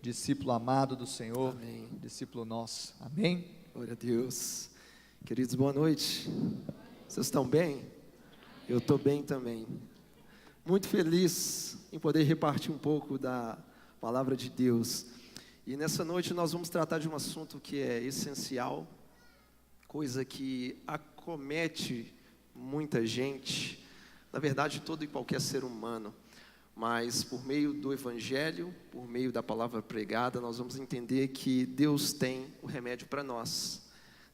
discípulo amado do Senhor, Amém. discípulo nosso. Amém? Glória a Deus. Queridos, boa noite. Vocês estão bem? Eu estou bem também. Muito feliz em poder repartir um pouco da palavra de Deus. E nessa noite nós vamos tratar de um assunto que é essencial, coisa que acomete muita gente, na verdade todo e qualquer ser humano. Mas por meio do Evangelho, por meio da palavra pregada, nós vamos entender que Deus tem o remédio para nós.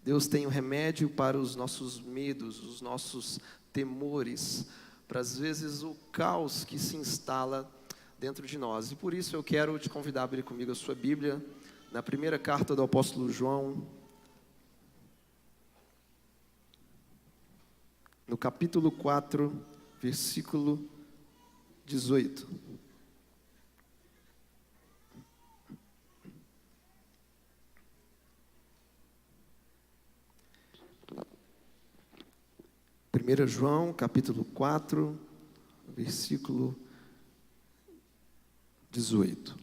Deus tem o remédio para os nossos medos, os nossos temores, para às vezes o caos que se instala dentro de nós. E por isso eu quero te convidar a abrir comigo a sua Bíblia, na primeira carta do apóstolo João, no capítulo 4, versículo 18. Primeira João, capítulo 4, versículo 18.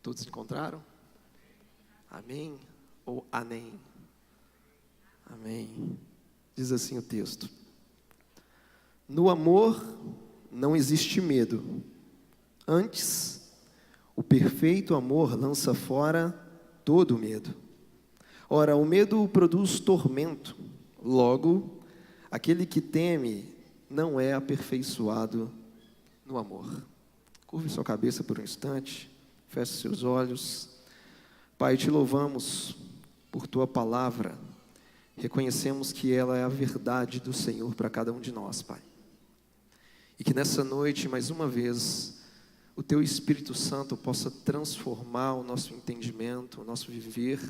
Todos encontraram? Amém ou amém? Amém. Diz assim o texto: no amor não existe medo. Antes, o perfeito amor lança fora todo medo. Ora, o medo produz tormento. Logo, aquele que teme não é aperfeiçoado no amor. Curve sua cabeça por um instante, feche seus olhos. Pai, te louvamos por tua palavra. Reconhecemos que ela é a verdade do Senhor para cada um de nós, Pai. E que nessa noite, mais uma vez, o Teu Espírito Santo possa transformar o nosso entendimento, o nosso viver,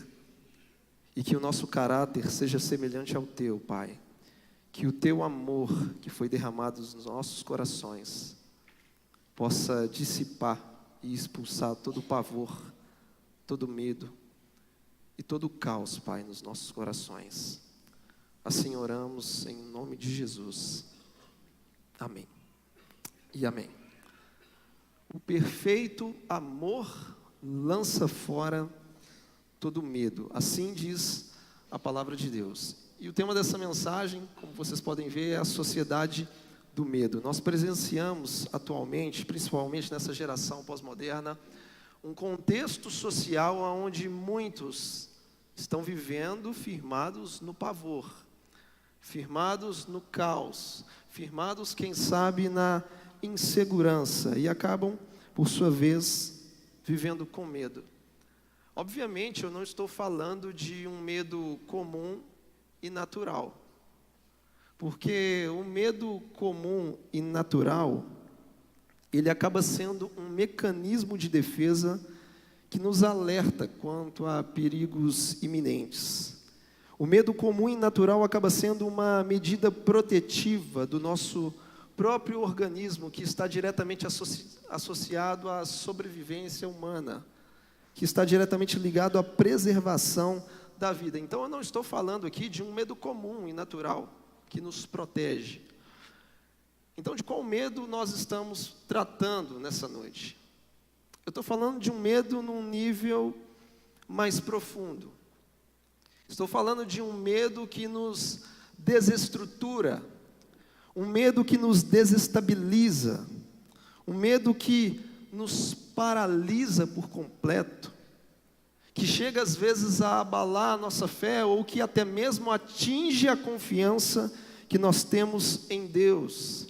e que o nosso caráter seja semelhante ao Teu, Pai. Que o Teu amor, que foi derramado nos nossos corações, possa dissipar e expulsar todo o pavor, todo o medo e todo o caos, Pai, nos nossos corações. Assim oramos em nome de Jesus. Amém. E amém. O perfeito amor lança fora todo medo. Assim diz a palavra de Deus. E o tema dessa mensagem, como vocês podem ver, é a sociedade do medo. Nós presenciamos atualmente, principalmente nessa geração pós-moderna, um contexto social onde muitos estão vivendo firmados no pavor, firmados no caos, firmados, quem sabe, na insegurança e acabam, por sua vez, vivendo com medo. Obviamente, eu não estou falando de um medo comum e natural, porque o medo comum e natural, ele acaba sendo um mecanismo de defesa que nos alerta quanto a perigos iminentes. O medo comum e natural acaba sendo uma medida protetiva do nosso próprio organismo, que está diretamente associado à sobrevivência humana, que está diretamente ligado à preservação da vida. Então eu não estou falando aqui de um medo comum e natural que nos protege. Então de qual medo nós estamos tratando nessa noite? Eu estou falando de um medo num nível mais profundo. Estou falando de um medo que nos desestrutura, um medo que nos desestabiliza, um medo que nos paralisa por completo, que chega às vezes a abalar a nossa fé ou que até mesmo atinge a confiança que nós temos em Deus.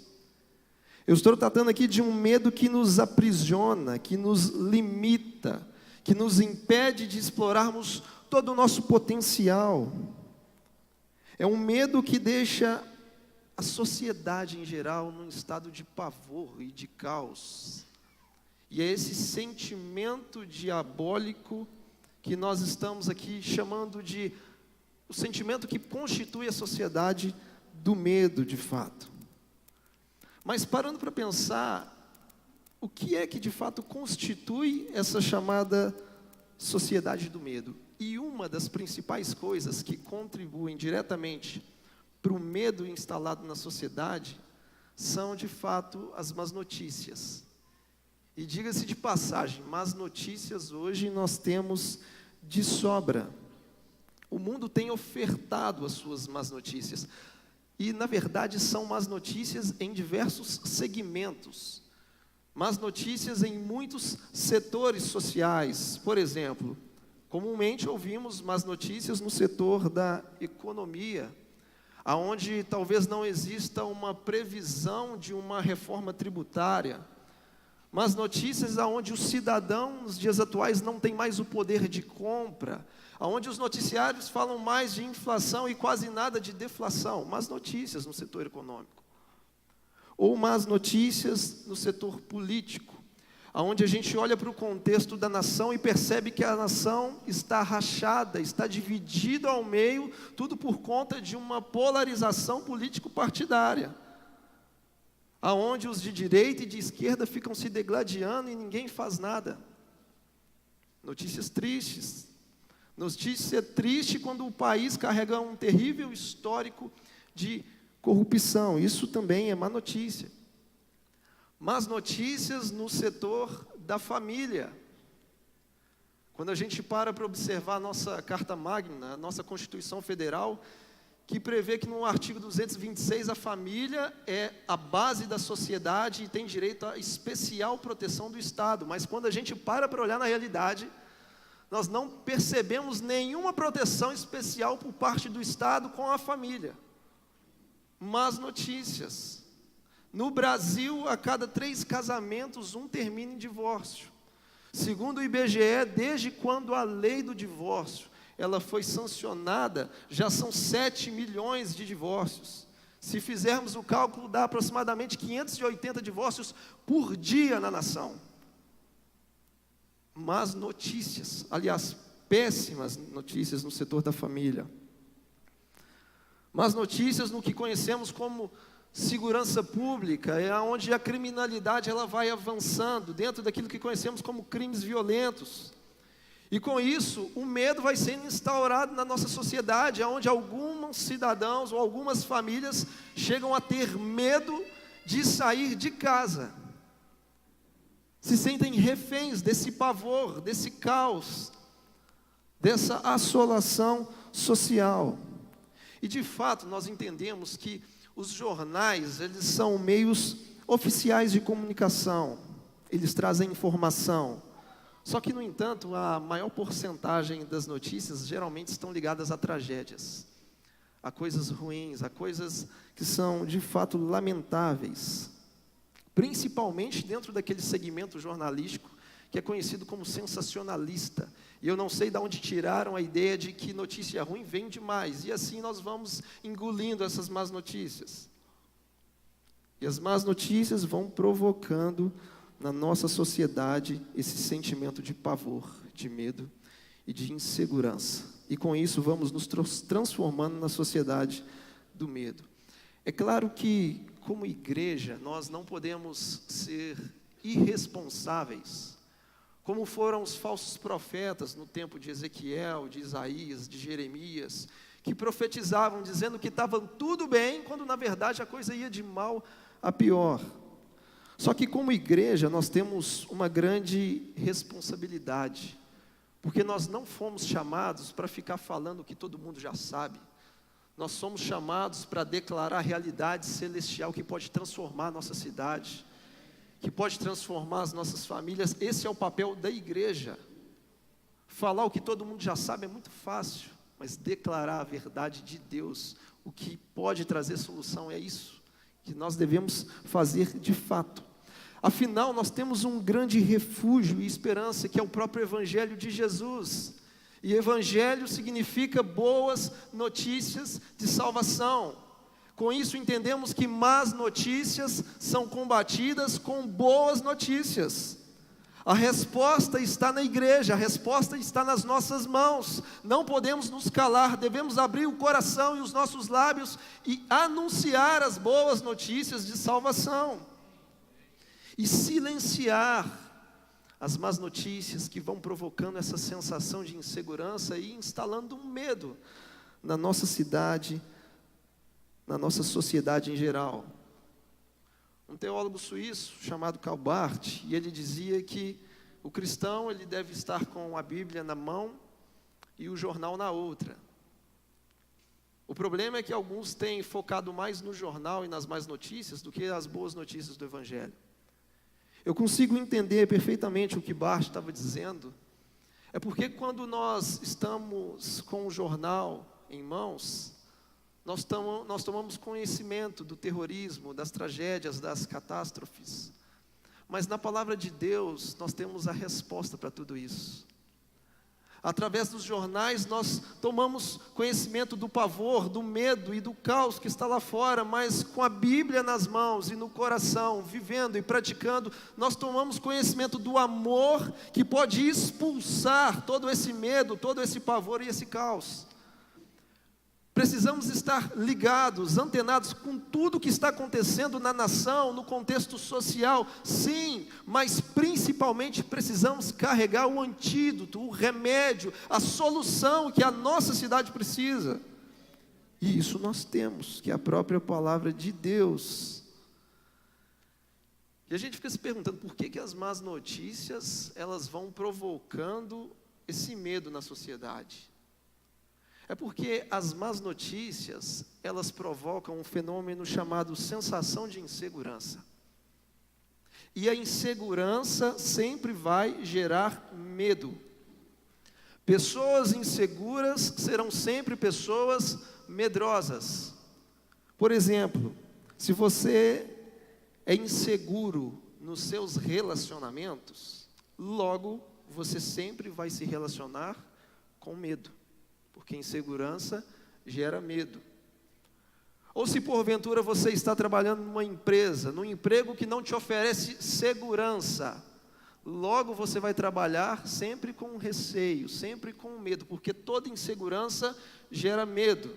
Eu estou tratando aqui de um medo que nos aprisiona, que nos limita, que nos impede de explorarmos todo o nosso potencial. É um medo que deixa a sociedade em geral num estado de pavor e de caos. E é esse sentimento diabólico que nós estamos aqui chamando de o sentimento que constitui a sociedade do medo, de fato. Mas parando para pensar, o que é que de fato constitui essa chamada sociedade do medo? E uma das principais coisas que contribuem diretamente para o medo instalado na sociedade são, de fato, as más notícias. E diga-se de passagem, más notícias hoje nós temos de sobra. O mundo tem ofertado as suas más notícias. E, na verdade, são más notícias em diversos segmentos. Más notícias em muitos setores sociais. Por exemplo, comumente ouvimos más notícias no setor da economia, aonde talvez não exista uma previsão de uma reforma tributária. Más notícias aonde o cidadão, nos dias atuais, não tem mais o poder de compra, aonde os noticiários falam mais de inflação e quase nada de deflação. Más notícias no setor econômico. Ou más notícias no setor político, aonde a gente olha para o contexto da nação e percebe que a nação está rachada, está dividida ao meio, tudo por conta de uma polarização político-partidária, aonde os de direita e de esquerda ficam se degladiando e ninguém faz nada. Notícias tristes. Notícia triste quando o país carrega um terrível histórico de corrupção. Isso também é má notícia. Más notícias no setor da família. Quando a gente para observar a nossa Carta Magna, a nossa Constituição Federal, que prevê que no artigo 226 a família é a base da sociedade e tem direito à especial proteção do Estado. Mas quando a gente para olhar na realidade, nós não percebemos nenhuma proteção especial por parte do Estado com a família. Más notícias. No Brasil, a cada 3 casamentos, 1 termina em divórcio. Segundo o IBGE, desde quando a lei do divórcio ela foi sancionada, já são 7 milhões de divórcios. Se fizermos o cálculo, dá aproximadamente 580 divórcios por dia na nação. Más notícias, aliás, péssimas notícias no setor da família. Más notícias no que conhecemos como segurança pública, é onde a criminalidade ela vai avançando, dentro daquilo que conhecemos como crimes violentos. E com isso, o medo vai sendo instaurado na nossa sociedade, onde alguns cidadãos ou algumas famílias chegam a ter medo de sair de casa. Se sentem reféns desse pavor, desse caos, dessa assolação social. E de fato, nós entendemos que os jornais, eles são meios oficiais de comunicação. Eles trazem informação. Só que, no entanto, a maior porcentagem das notícias geralmente estão ligadas a tragédias, a coisas ruins, a coisas que são de fato lamentáveis, principalmente dentro daquele segmento jornalístico que é conhecido como sensacionalista. E eu não sei de onde tiraram a ideia de que notícia ruim vem demais, e assim nós vamos engolindo essas más notícias. E as más notícias vão provocando na nossa sociedade esse sentimento de pavor, de medo e de insegurança. E com isso vamos nos transformando na sociedade do medo. É claro que, como igreja, nós não podemos ser irresponsáveis, como foram os falsos profetas no tempo de Ezequiel, de Isaías, de Jeremias, que profetizavam dizendo que estava tudo bem, quando na verdade a coisa ia de mal a pior. Só que como igreja nós temos uma grande responsabilidade, porque nós não fomos chamados para ficar falando o que todo mundo já sabe. Nós somos chamados para declarar a realidade celestial que pode transformar a nossa cidade, que pode transformar as nossas famílias. Esse é o papel da igreja. Falar o que todo mundo já sabe é muito fácil, mas declarar a verdade de Deus, o que pode trazer solução, é isso que nós devemos fazer de fato. Afinal, nós temos um grande refúgio e esperança, que é o próprio Evangelho de Jesus. E Evangelho significa boas notícias de salvação. Com isso entendemos que más notícias são combatidas com boas notícias. A resposta está na igreja, a resposta está nas nossas mãos. Não podemos nos calar, devemos abrir o coração e os nossos lábios e anunciar as boas notícias de salvação. E silenciar as más notícias que vão provocando essa sensação de insegurança e instalando um medo na nossa cidade, na nossa sociedade em geral. um teólogo suíço chamado Karl Barth, e ele dizia que o cristão ele deve estar com a Bíblia na mão e o jornal na outra. O problema é que alguns têm focado mais no jornal e nas más notícias do que as boas notícias do Evangelho. Eu consigo entender perfeitamente o que Barth estava dizendo. É porque quando nós estamos com o jornal em mãos, nós tomamos conhecimento do terrorismo, das tragédias, das catástrofes. Mas na palavra de Deus, nós temos a resposta para tudo isso. Através dos jornais, nós tomamos conhecimento do pavor, do medo e do caos que está lá fora, mas com a Bíblia nas mãos e no coração, vivendo e praticando, nós tomamos conhecimento do amor que pode expulsar todo esse medo, todo esse pavor e esse caos. Precisamos estar ligados, antenados com tudo que está acontecendo na nação, no contexto social, sim, mas principalmente precisamos carregar o antídoto, o remédio, a solução que a nossa cidade precisa. E isso nós temos, que é a própria palavra de Deus. E a gente fica se perguntando por que as más notícias, elas vão provocando esse medo na sociedade. É porque as más notícias, elas provocam um fenômeno chamado sensação de insegurança. E a insegurança sempre vai gerar medo. Pessoas inseguras serão sempre pessoas medrosas. Por exemplo, se você é inseguro nos seus relacionamentos, logo você sempre vai se relacionar com medo. Porque insegurança gera medo. Ou se porventura você está trabalhando numa empresa, num emprego que não te oferece segurança, logo você vai trabalhar sempre com receio, sempre com medo, porque toda insegurança gera medo.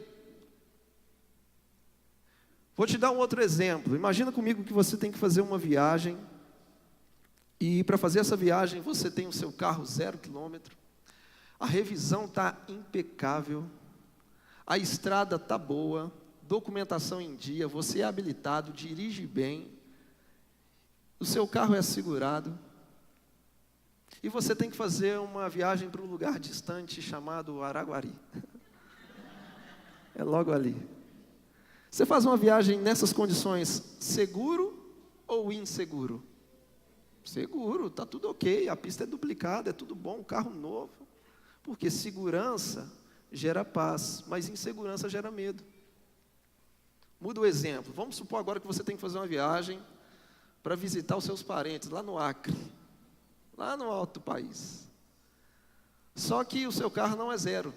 Vou te dar um outro exemplo. Imagina comigo que você tem que fazer uma viagem, e para fazer essa viagem você tem o seu carro 0 quilômetro, a revisão está impecável, a estrada está boa, documentação em dia, você é habilitado, dirige bem, o seu carro é assegurado, e você tem que fazer uma viagem para um lugar distante chamado Araguari. É logo ali. Você faz uma viagem nessas condições, seguro ou inseguro? Seguro, está tudo ok, a pista é duplicada, é tudo bom, carro novo. Porque segurança gera paz, mas insegurança gera medo. Muda o exemplo. Vamos supor agora que você tem que fazer uma viagem para visitar os seus parentes lá no Acre, lá no alto do país. Só que o seu carro não é 0.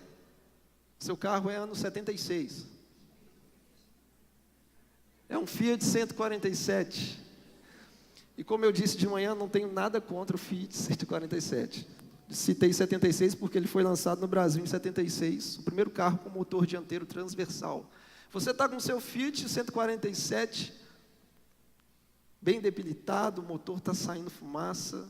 Seu carro é ano 76. É um Fiat 147. E como eu disse de manhã, não tenho nada contra o Fiat 147. Citei 76 porque ele foi lançado no Brasil em 76, o primeiro carro com motor dianteiro transversal. Você está com o seu Fiat 147, bem debilitado, o motor está saindo fumaça,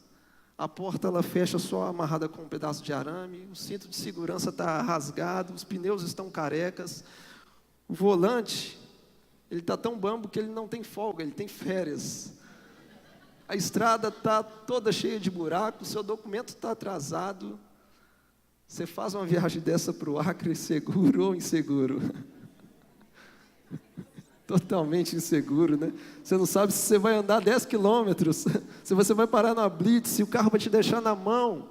a porta ela fecha só amarrada com um pedaço de arame, o cinto de segurança está rasgado, os pneus estão carecas, o volante, ele está tão bambo que ele não tem folga, ele tem férias. A estrada está toda cheia de buracos, seu documento está atrasado. Você faz uma viagem dessa para o Acre, seguro ou inseguro? Totalmente inseguro, né? Você não sabe se você vai andar 10 quilômetros, se você vai parar na blitz, se o carro vai te deixar na mão.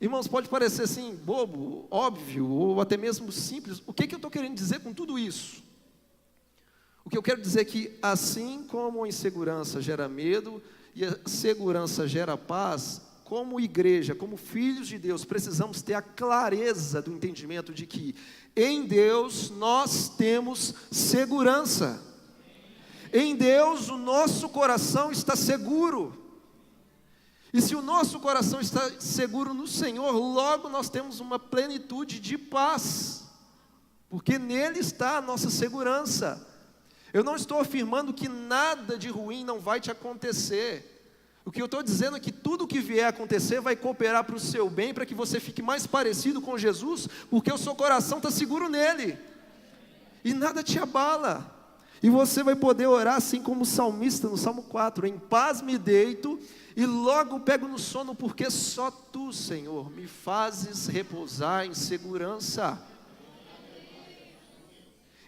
Irmãos, pode parecer assim, bobo, óbvio, ou até mesmo simples. O que eu estou querendo dizer com tudo isso? O que eu quero dizer é que, assim como a insegurança gera medo e a segurança gera paz, como igreja, como filhos de Deus, precisamos ter a clareza do entendimento de que em Deus nós temos segurança. Em Deus o nosso coração está seguro. E se o nosso coração está seguro no Senhor, logo nós temos uma plenitude de paz, porque nele está a nossa segurança. Eu não estou afirmando que nada de ruim não vai te acontecer. O que eu estou dizendo é que tudo que vier a acontecer vai cooperar para o seu bem, para que você fique mais parecido com Jesus, porque o seu coração está seguro nele. E nada te abala. E você vai poder orar assim como o salmista no Salmo 4, em paz me deito e logo pego no sono, porque só tu, Senhor, me fazes repousar em segurança.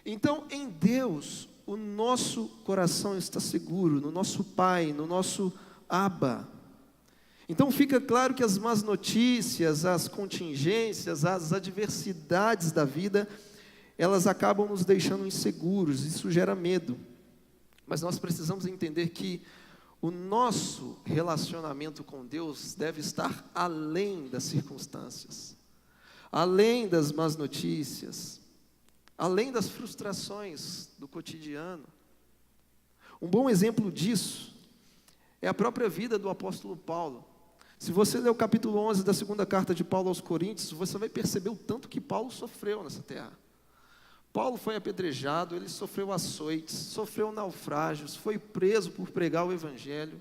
Então, em Deus, o nosso coração está seguro, no nosso Pai, no nosso Abba. Então fica claro que as más notícias, as contingências, as adversidades da vida, elas acabam nos deixando inseguros, isso gera medo. Mas nós precisamos entender que o nosso relacionamento com Deus deve estar além das circunstâncias, além das más notícias, além das frustrações do cotidiano. Um bom exemplo disso é a própria vida do apóstolo Paulo. Se você ler o capítulo 11 da segunda carta de Paulo aos Coríntios, você vai perceber o tanto que Paulo sofreu nessa terra. Paulo foi apedrejado, ele sofreu açoites, sofreu naufrágios, foi preso por pregar o evangelho.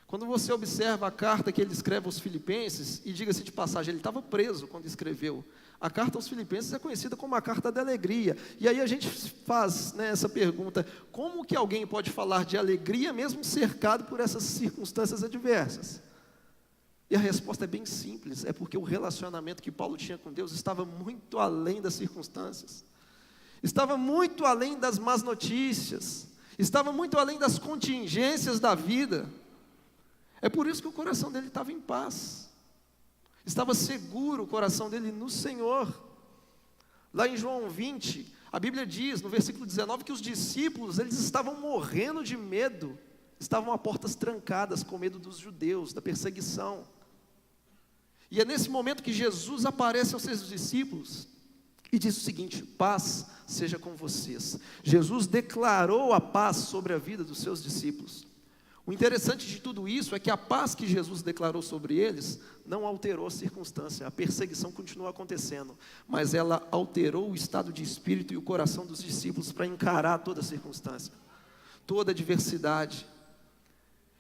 Quando você observa a carta que ele escreve aos Filipenses, e diga-se de passagem, ele estava preso quando escreveu. A carta aos Filipenses é conhecida como a carta da alegria. E aí a gente faz, essa pergunta: como que alguém pode falar de alegria mesmo cercado por essas circunstâncias adversas? E a resposta é bem simples, é porque o relacionamento que Paulo tinha com Deus estava muito além das circunstâncias, estava muito além das más notícias, estava muito além das contingências da vida. É por isso que o coração dele estava em paz, estava seguro o coração dele no Senhor. Lá em João 20, a Bíblia diz, no versículo 19, que os discípulos, eles estavam morrendo de medo, estavam a portas trancadas, com medo dos judeus, da perseguição. E é nesse momento que Jesus aparece aos seus discípulos e diz o seguinte: paz seja com vocês. Jesus declarou a paz sobre a vida dos seus discípulos. O interessante de tudo isso é que a paz que Jesus declarou sobre eles não alterou a circunstância, a perseguição continuou acontecendo, mas ela alterou o estado de espírito e o coração dos discípulos para encarar toda a circunstância, toda a adversidade.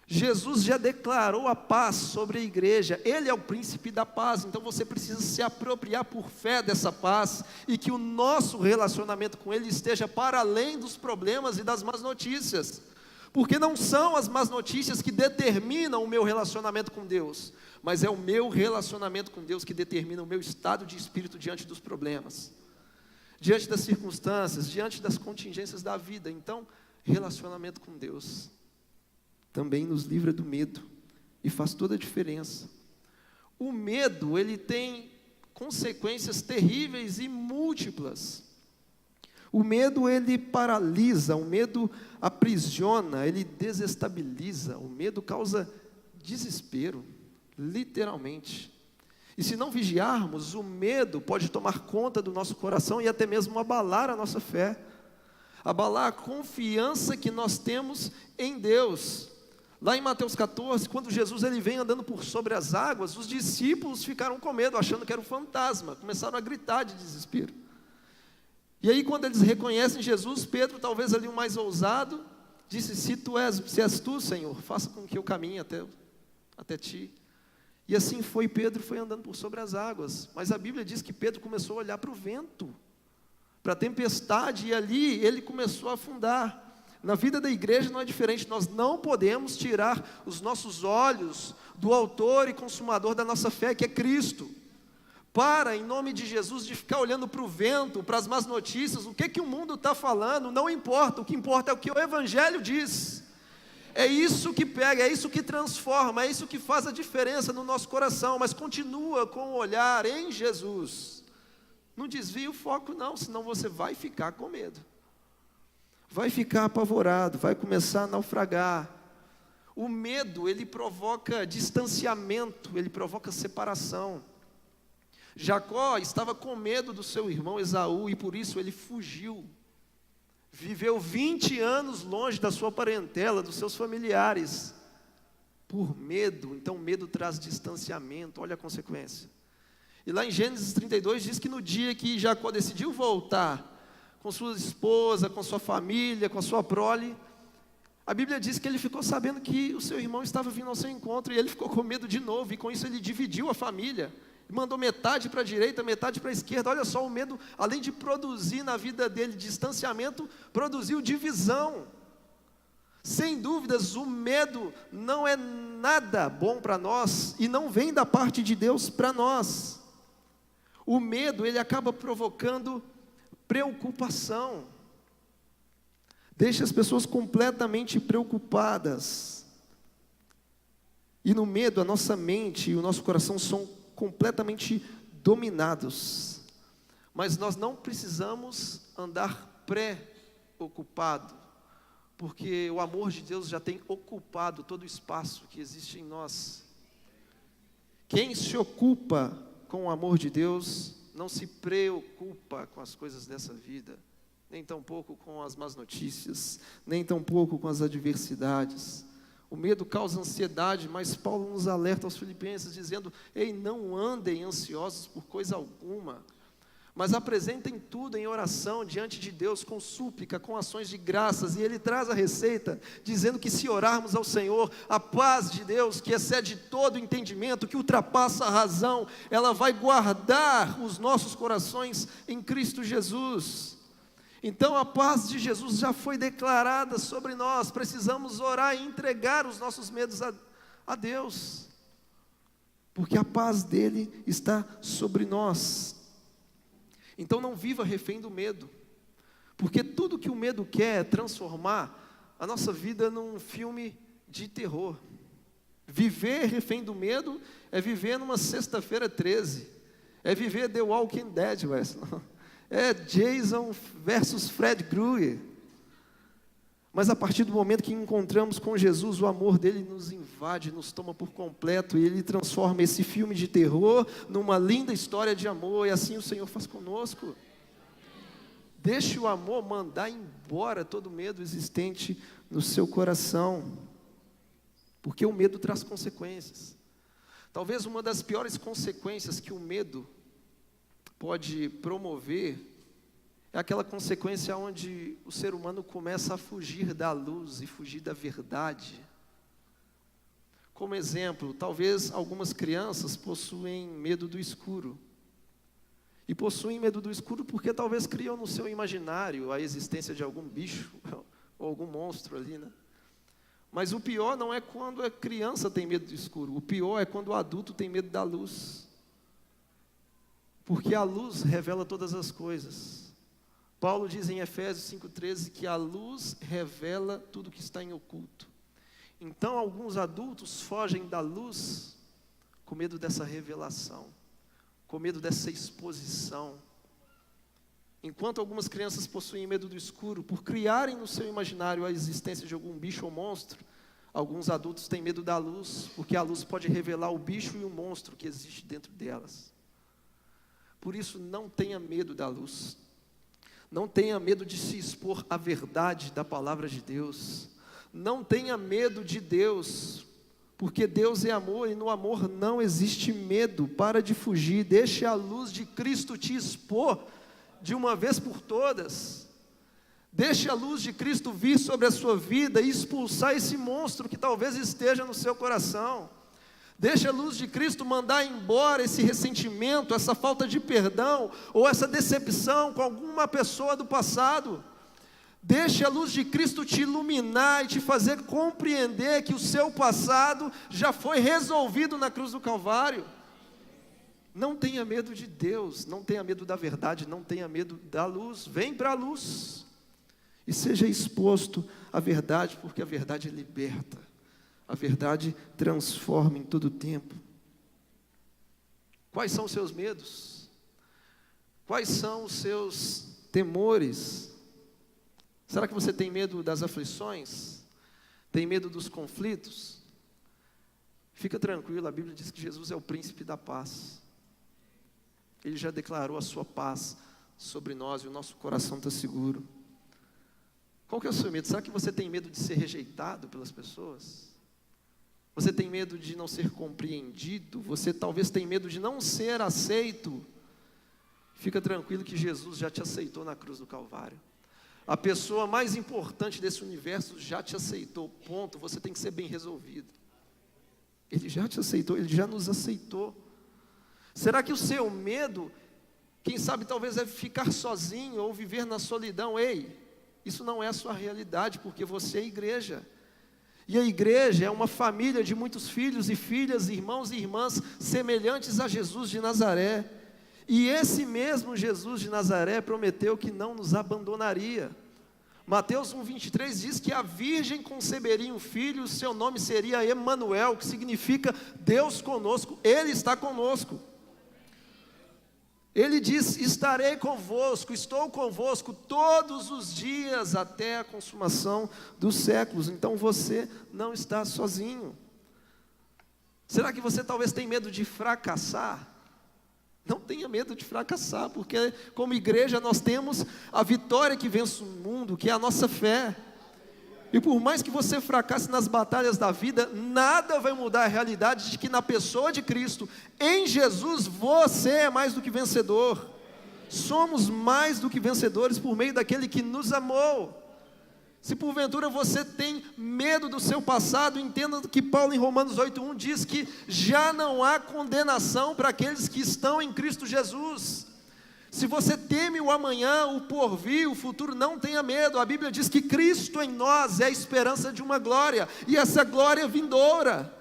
Jesus já declarou a paz sobre a igreja, Ele é o príncipe da paz, então você precisa se apropriar por fé dessa paz, e que o nosso relacionamento com Ele esteja para além dos problemas e das más notícias, porque não são as más notícias que determinam o meu relacionamento com Deus, mas é o meu relacionamento com Deus que determina o meu estado de espírito diante dos problemas, diante das circunstâncias, diante das contingências da vida. Então, relacionamento com Deus também nos livra do medo, e faz toda a diferença. O medo, ele tem consequências terríveis e múltiplas. O medo, ele paralisa, o medo aprisiona, ele desestabiliza, o medo causa desespero, literalmente. E se não vigiarmos, o medo pode tomar conta do nosso coração e até mesmo abalar a nossa fé, abalar a confiança que nós temos em Deus. Lá em Mateus 14, quando Jesus ele vem andando por sobre as águas, os discípulos ficaram com medo, achando que era um fantasma, começaram a gritar de desespero. E aí, quando eles reconhecem Jesus, Pedro, talvez ali o mais ousado, disse: se és tu, Senhor, faça com que eu caminhe até ti. E assim foi, Pedro foi andando por sobre as águas, mas a Bíblia diz que Pedro começou a olhar para o vento, para a tempestade, e ali ele começou a afundar. Na vida da igreja não é diferente, nós não podemos tirar os nossos olhos do autor e consumador da nossa fé, que é Cristo. Para, em nome de Jesus, de ficar olhando para o vento, para as más notícias, o que o mundo está falando, não importa, o que importa é o que o Evangelho diz. É isso que pega, é isso que transforma, é isso que faz a diferença no nosso coração, mas continua com o olhar em Jesus. Não desvie o foco não, senão você vai ficar com medo. Vai ficar apavorado, vai começar a naufragar. O medo, ele provoca distanciamento, ele provoca separação. Jacó estava com medo do seu irmão Esaú e por isso ele fugiu. Viveu 20 anos longe da sua parentela, dos seus familiares, por medo. Então medo traz distanciamento, olha a consequência. E lá em Gênesis 32 diz que no dia que Jacó decidiu voltar com sua esposa, com sua família, com a sua prole, a Bíblia diz que ele ficou sabendo que o seu irmão estava vindo ao seu encontro, e ele ficou com medo de novo, e com isso ele dividiu a família. mandou metade para a direita, metade para a esquerda. Olha só, o medo, além de produzir na vida dele distanciamento, produziu divisão. Sem dúvidas, o medo não é nada bom para nós e não vem da parte de Deus para nós. O medo, ele acaba provocando preocupação. Deixa as pessoas completamente preocupadas. E no medo, a nossa mente e o nosso coração são completamente dominados. Mas nós não precisamos andar preocupado, porque o amor de Deus já tem ocupado todo o espaço que existe em nós. Quem se ocupa com o amor de Deus não se preocupa com as coisas dessa vida, nem tampouco com as más notícias, nem tampouco com as adversidades. O medo causa ansiedade, mas Paulo nos alerta aos Filipenses dizendo: ei, não andem ansiosos por coisa alguma, mas apresentem tudo em oração diante de Deus, com súplica, com ações de graças. E ele traz a receita, dizendo que se orarmos ao Senhor, a paz de Deus, que excede todo entendimento, que ultrapassa a razão, ela vai guardar os nossos corações em Cristo Jesus. Então a paz de Jesus já foi declarada sobre nós. Precisamos orar e entregar os nossos medos a Deus, porque a paz dele está sobre nós. Então não viva refém do medo, porque tudo que o medo quer é transformar a nossa vida num filme de terror. Viver refém do medo é viver numa sexta-feira 13, é viver The Walking Dead, Wesley. É Jason versus Fred Krueger. Mas a partir do momento que encontramos com Jesus, o amor dele nos invade, nos toma por completo, e ele transforma esse filme de terror numa linda história de amor, e assim o Senhor faz conosco. Deixe o amor mandar embora todo medo existente no seu coração, porque o medo traz consequências. Talvez uma das piores consequências que o medo pode promover é aquela consequência onde o ser humano começa a fugir da luz e fugir da verdade. Como exemplo, talvez algumas crianças possuem medo do escuro. E possuem medo do escuro porque talvez criam no seu imaginário a existência de algum bicho ou algum monstro ali, né? Mas o pior não é quando a criança tem medo do escuro, o pior é quando o adulto tem medo da luz. Porque a luz revela todas as coisas. Paulo diz em Efésios 5,13 que a luz revela tudo que está em oculto. Então alguns adultos fogem da luz com medo dessa revelação, com medo dessa exposição. Enquanto algumas crianças possuem medo do escuro, por criarem no seu imaginário a existência de algum bicho ou monstro, alguns adultos têm medo da luz, porque a luz pode revelar o bicho e o monstro que existe dentro delas. Por isso, não tenha medo da luz, não tenha medo de se expor à verdade da palavra de Deus, não tenha medo de Deus, porque Deus é amor e no amor não existe medo. Para de fugir, deixe a luz de Cristo te expor de uma vez por todas, deixe a luz de Cristo vir sobre a sua vida e expulsar esse monstro que talvez esteja no seu coração. Deixa a luz de Cristo mandar embora esse ressentimento, essa falta de perdão, ou essa decepção com alguma pessoa do passado. Deixa a luz de Cristo te iluminar e te fazer compreender que o seu passado já foi resolvido na cruz do Calvário. Não tenha medo de Deus, não tenha medo da verdade, não tenha medo da luz. Vem para a luz e seja exposto à verdade, porque a verdade liberta. A verdade transforma em todo tempo. Quais são os seus medos? Quais são os seus temores? Será que você tem medo das aflições? Tem medo dos conflitos? Fica tranquilo, a Bíblia diz que Jesus é o príncipe da paz. Ele já declarou a sua paz sobre nós e o nosso coração está seguro. Qual que é o seu medo? Será que você tem medo de ser rejeitado pelas pessoas? Você tem medo de não ser compreendido? Você talvez tem medo de não ser aceito? Fica tranquilo que Jesus já te aceitou na cruz do Calvário. A pessoa mais importante desse universo já te aceitou, ponto. Você tem que ser bem resolvido. Ele já te aceitou, Ele já nos aceitou. Será que o seu medo, quem sabe talvez é ficar sozinho ou viver na solidão? Ei, isso não é a sua realidade, porque você é igreja. E a igreja é uma família de muitos filhos e filhas, irmãos e irmãs, semelhantes a Jesus de Nazaré. E esse mesmo Jesus de Nazaré prometeu que não nos abandonaria. Mateus 1,23 diz que a virgem conceberia um filho, o seu nome seria Emanuel, que significa Deus conosco. Ele está conosco. Ele diz: estarei convosco, estou convosco todos os dias até a consumação dos séculos. Então você não está sozinho. Será que você talvez tenha medo de fracassar? Não tenha medo de fracassar, porque como igreja nós temos a vitória que vence o mundo, que é a nossa fé. E por mais que você fracasse nas batalhas da vida, nada vai mudar a realidade de que na pessoa de Cristo, em Jesus, você é mais do que vencedor. Somos mais do que vencedores por meio daquele que nos amou. Se porventura você tem medo do seu passado, entenda que Paulo em Romanos 8,1 diz que já não há condenação para aqueles que estão em Cristo Jesus. Se você teme o amanhã, o porvir, o futuro, não tenha medo. A Bíblia diz que Cristo em nós é a esperança de uma glória, e essa glória é vindoura.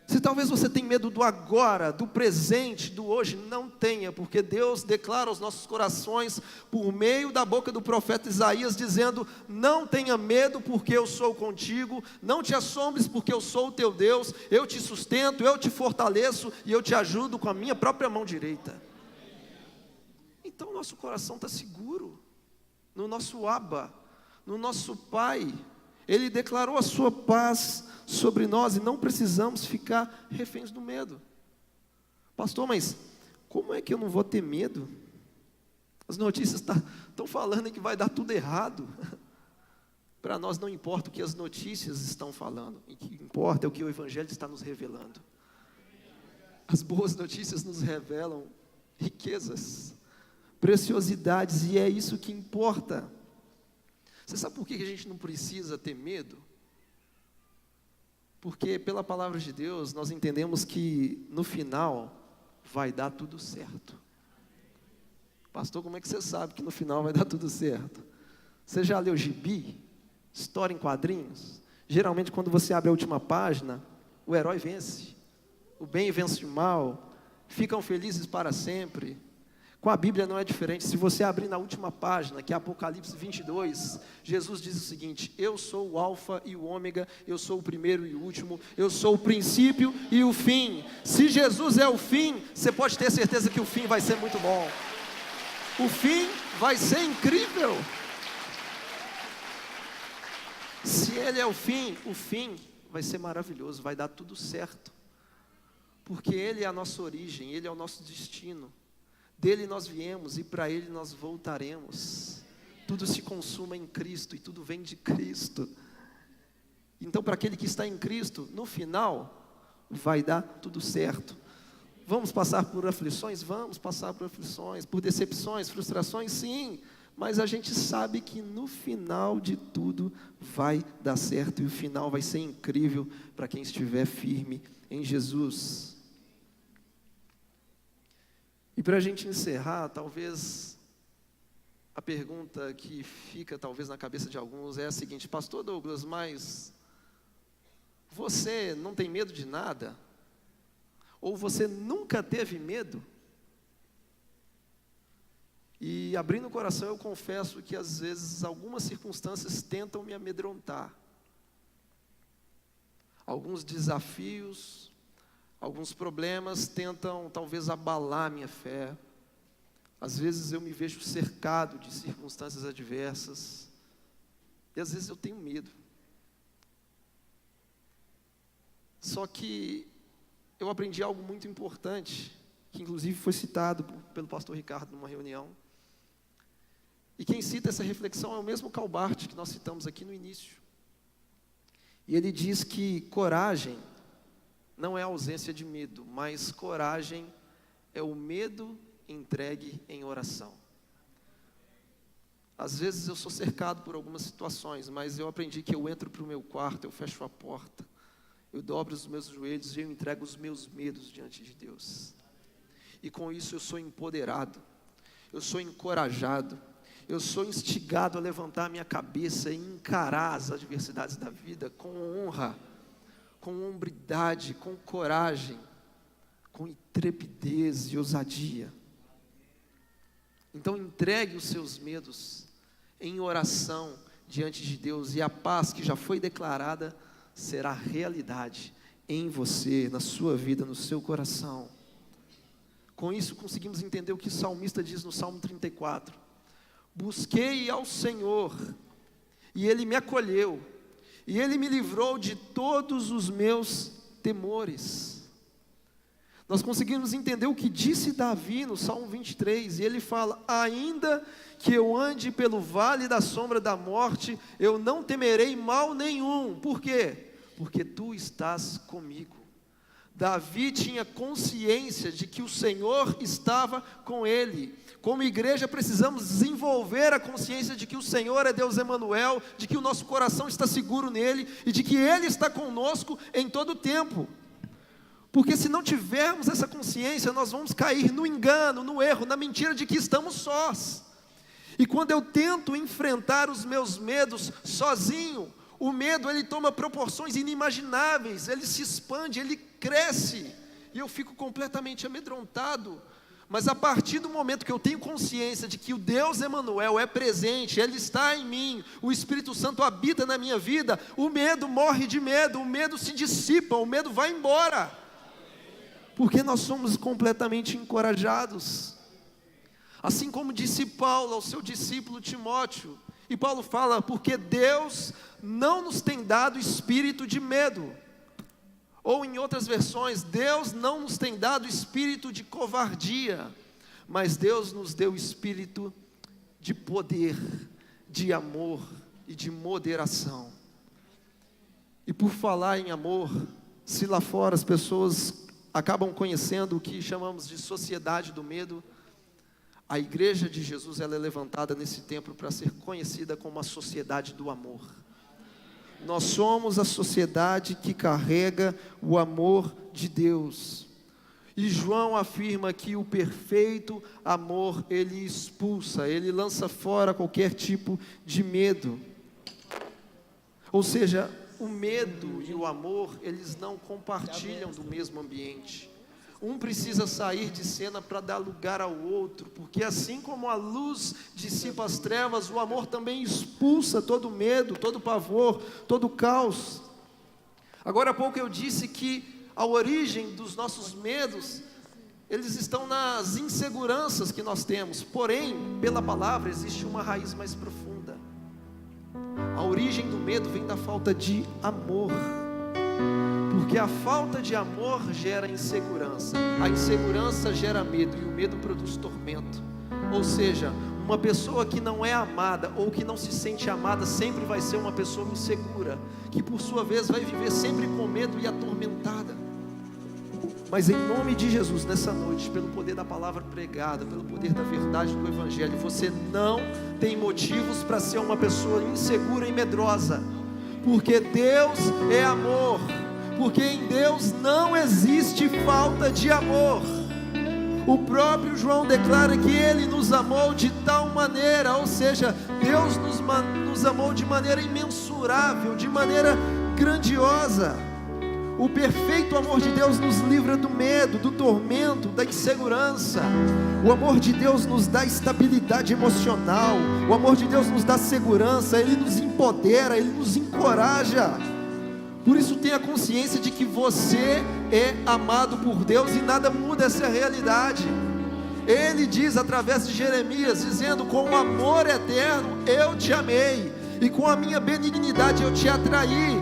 Se talvez você tenha medo do agora, do presente, do hoje, não tenha, porque Deus declara aos nossos corações, por meio da boca do profeta Isaías, dizendo: não tenha medo, porque eu sou contigo, não te assombres, porque eu sou o teu Deus, eu te sustento, eu te fortaleço, e eu te ajudo com a minha própria mão direita. Então nosso coração está seguro, no nosso Abba, no nosso Pai. Ele declarou a sua paz sobre nós e não precisamos ficar reféns do medo. Pastor, mas como é que eu não vou ter medo? As notícias estão falando que vai dar tudo errado. Para nós não importa o que as notícias estão falando, o que importa é o que o Evangelho está nos revelando. As boas notícias nos revelam riquezas, preciosidades, e é isso que importa. Você sabe por que a gente não precisa ter medo? Porque pela palavra de Deus nós entendemos que no final vai dar tudo certo. Pastor, como é que você sabe que no final vai dar tudo certo? Você já leu gibi? História em quadrinhos? Geralmente quando você abre a última página, o herói vence, o bem vence o mal, ficam felizes para sempre. Com a Bíblia não é diferente. Se você abrir na última página, que é Apocalipse 22, Jesus diz o seguinte: eu sou o alfa e o ômega, eu sou o primeiro e o último, eu sou o princípio e o fim. Se Jesus é o fim, você pode ter certeza que o fim vai ser muito bom. O fim vai ser incrível. Se Ele é o fim vai ser maravilhoso, vai dar tudo certo. Porque Ele é a nossa origem, Ele é o nosso destino. Dele nós viemos e para Ele nós voltaremos. Tudo se consuma em Cristo e tudo vem de Cristo. Então, para aquele que está em Cristo, no final, vai dar tudo certo. Vamos passar por aflições? Vamos passar por aflições, por decepções, frustrações, sim. Mas a gente sabe que no final de tudo vai dar certo e o final vai ser incrível para quem estiver firme em Jesus. E para a gente encerrar, talvez a pergunta que fica talvez na cabeça de alguns é a seguinte: Pastor Douglas, mas você não tem medo de nada? Ou você nunca teve medo? E abrindo o coração, eu confesso que às vezes algumas circunstâncias tentam me amedrontar. Alguns desafios, alguns problemas tentam talvez abalar minha fé. Às vezes eu me vejo cercado de circunstâncias adversas. E às vezes eu tenho medo. Só que eu aprendi algo muito importante, que inclusive foi citado pelo pastor Ricardo numa reunião. E quem cita essa reflexão é o mesmo Calbart que nós citamos aqui no início. E ele diz que coragem não é ausência de medo, mas coragem é o medo entregue em oração. Às vezes eu sou cercado por algumas situações, mas eu aprendi que eu entro para o meu quarto, eu fecho a porta, eu dobro os meus joelhos e eu entrego os meus medos diante de Deus. E com isso eu sou empoderado, eu sou encorajado, eu sou instigado a levantar a minha cabeça e encarar as adversidades da vida com honra, com hombridade, com coragem, com intrepidez e ousadia. Então entregue os seus medos em oração diante de Deus, e a paz que já foi declarada será realidade em você, na sua vida, no seu coração. Com isso conseguimos entender o que o salmista diz no Salmo 34. Busquei ao Senhor, e Ele me acolheu, e Ele me livrou de todos os meus temores. Nós conseguimos entender o que disse Davi no Salmo 23, e ele fala: ainda que eu ande pelo vale da sombra da morte, eu não temerei mal nenhum. Por quê? Porque tu estás comigo. Davi tinha consciência de que o Senhor estava com ele. Como igreja precisamos desenvolver a consciência de que o Senhor é Deus Emanuel, de que o nosso coração está seguro nele, e de que Ele está conosco em todo o tempo. Porque se não tivermos essa consciência, nós vamos cair no engano, no erro, na mentira de que estamos sós. E quando eu tento enfrentar os meus medos sozinho, o medo ele toma proporções inimagináveis, ele se expande, ele cresce, e eu fico completamente amedrontado. Mas a partir do momento que eu tenho consciência de que o Deus Emanuel é presente, Ele está em mim, o Espírito Santo habita na minha vida, o medo morre de medo, o medo se dissipa, o medo vai embora. Porque nós somos completamente encorajados. Assim como disse Paulo ao seu discípulo Timóteo, e Paulo fala: porque Deus não nos tem dado espírito de medo, ou em outras versões, Deus não nos tem dado espírito de covardia, mas Deus nos deu espírito de poder, de amor e de moderação. E por falar em amor, se lá fora as pessoas acabam conhecendo o que chamamos de sociedade do medo, a igreja de Jesus ela é levantada nesse tempo para ser conhecida como a sociedade do amor. Nós somos a sociedade que carrega o amor de Deus. E João afirma que o perfeito amor, ele expulsa, ele lança fora qualquer tipo de medo. Ou seja, o medo e o amor, eles não compartilham do mesmo ambiente. Um precisa sair de cena para dar lugar ao outro, porque assim como a luz dissipa as trevas, o amor também expulsa todo medo, todo pavor, todo caos. Agora há pouco eu disse que a origem dos nossos medos, eles estão nas inseguranças que nós temos, porém, pela palavra existe uma raiz mais profunda. A origem do medo vem da falta de amor, porque a falta de amor gera insegurança, a insegurança gera medo, e o medo produz tormento. Ou seja, uma pessoa que não é amada, ou que não se sente amada, sempre vai ser uma pessoa insegura, que por sua vez vai viver sempre com medo e atormentada. Mas em nome de Jesus, nessa noite, pelo poder da palavra pregada, pelo poder da verdade do Evangelho, você não tem motivos para ser uma pessoa insegura e medrosa, porque Deus é amor, porque em Deus não existe falta de amor. O próprio João declara que Ele nos amou de tal maneira, ou seja, Deus nos amou de maneira imensurável, de maneira grandiosa. O perfeito amor de Deus nos livra do medo, do tormento, da insegurança. O amor de Deus nos dá estabilidade emocional. O amor de Deus nos dá segurança. Ele nos empodera, Ele nos encoraja. Por isso tenha consciência de que você é amado por Deus e nada muda essa realidade. Ele diz através de Jeremias, dizendo: com o amor eterno eu te amei, e com a minha benignidade eu te atraí.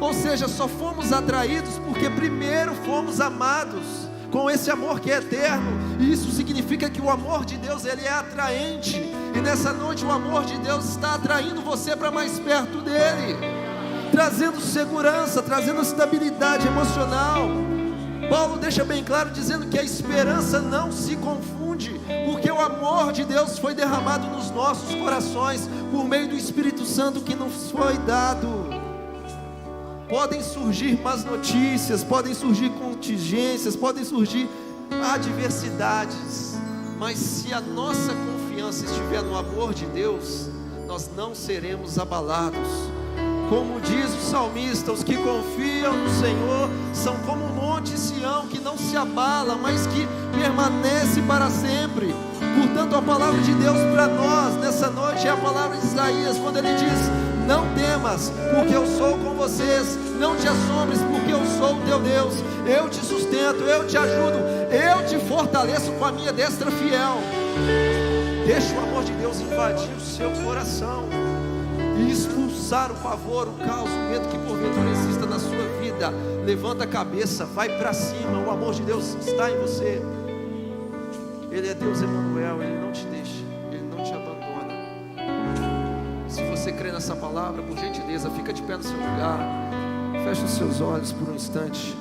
Ou seja, só fomos atraídos porque primeiro fomos amados com esse amor que é eterno. E isso significa que o amor de Deus, ele é atraente. E nessa noite o amor de Deus está atraindo você para mais perto dele, trazendo segurança, trazendo estabilidade emocional. Paulo deixa bem claro dizendo que a esperança não se confunde, porque o amor de Deus foi derramado nos nossos corações por meio do Espírito Santo que nos foi dado. Podem surgir más notícias, podem surgir contingências, podem surgir adversidades, mas se a nossa confiança estiver no amor de Deus, nós não seremos abalados. Como diz o salmista, os que confiam no Senhor são como o monte Sião, que não se abala, mas que permanece para sempre. Portanto, a palavra de Deus para nós nessa noite é a palavra de Isaías, quando ele diz: não temas, porque eu sou com vocês, não te assombres, porque eu sou o teu Deus, eu te sustento, eu te ajudo, eu te fortaleço com a minha destra fiel. Deixa o amor de Deus invadir o seu coração e expulsar o pavor, o caos, o medo que porventura exista na sua vida. Levanta a cabeça, vai para cima, o amor de Deus está em você. Ele é Deus Emanuel, Ele não te deixa, Ele não te abandona. Se você crê nessa palavra, por gentileza, fica de pé no seu lugar, fecha os seus olhos por um instante.